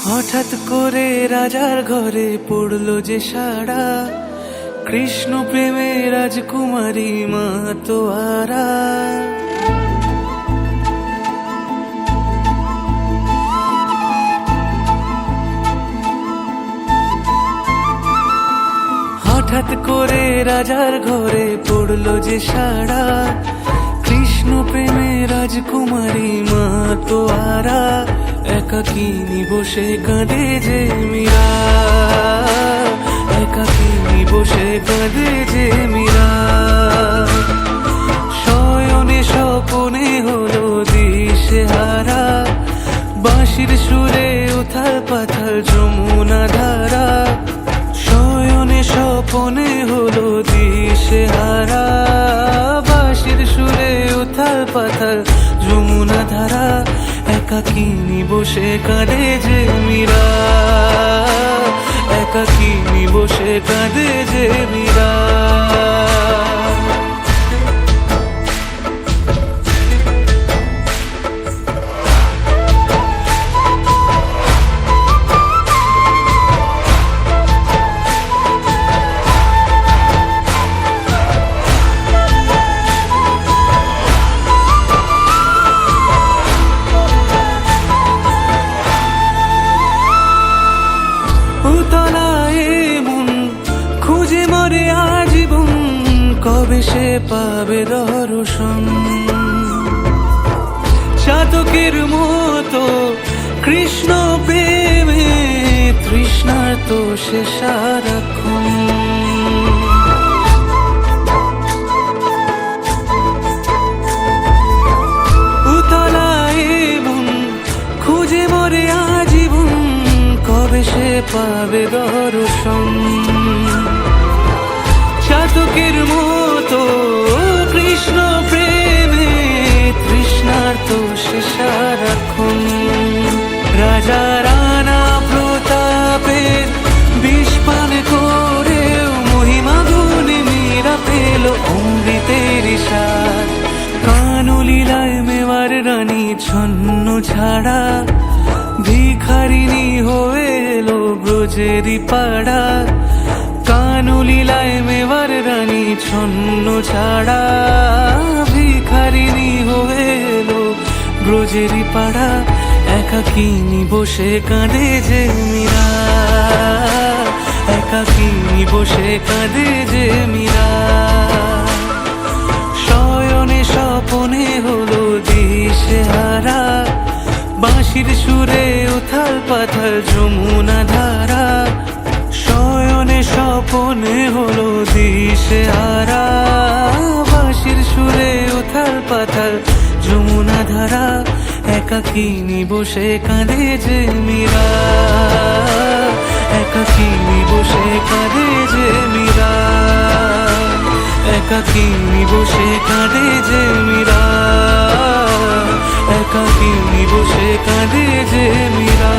হঠাৎ করে রাজার ঘরে পড়লো যে সাড়া, কৃষ্ণ প্রেমে রাজকুমারী মাতোয়ারা। হঠাৎ করে রাজার ঘরে পড়লো যে সাড়া, কৃষ্ণ প্রেমে রাজকুমারী মাতোয়ারা। একাকিনী বসে কাঁদে যে মীরা, একাকিনী বসে কাঁদে যে মীরা। শয়নে স্বপনে হলো দিশেহারা, বাঁশির সুরে উথাল পাথাল যমুনা ধারা। শয়নে স্বপনে হলো দিশেহারা, বাঁশির সুরে উথাল পাথাল যমুনা ধারা। একাকিনী বসে কাঁদে যে মীরা, একাকিনী বসে কাঁদে যে মীরা। খুঁজে মরে আজীবন, কবে সে পাবে দর্শন। চাতকের মতো কৃষ্ণ প্রেমে তৃষ্ণার্ত সে সারাক্ষণ। উতলায় মন খুঁজে মরে আজীবন, কবে সে পাবে দর্শন। চাতকের মতো কৃষ্ণ প্রেমে তৃষ্ণার্ত সে সারাক্ষণ। রাজা রানা প্রতাপের বিষ পান করেও মহিমা গুণে মীরা পেল অমৃতের স্বাদ। কানলীলায় মেওয়ার রানী ছন্ন ছাড়া, ভিখারিনী হয়ে এলো ব্রজেরই পাড়া। কানলীলায় মেওয়ার রানী ছন্ন ছাড়া, ভিখারিনী হয়ে এলো ব্রজেরই পাড়া। একাকিনী বসে কাঁদে যে মীরা, একাকিনী বসে কাঁদে যে মীরা। শয়নে স্বপনে হলো দিশেহারা, বাঁশির সুরে উথাল পাথাল যমুনা ধারা। শয়নে স্বপনে হলো দিশেহারা, বাঁশির সুরে উথাল পাথাল যমুনা ধারা। একাকিনী বসে কাঁদে যে মীরা, একাকিনী বসে কাঁদে যে মীরা, একাকিনী বসে কাঁদে যে মীরা, একাকিনী বসে কাঁদে যে মীরা।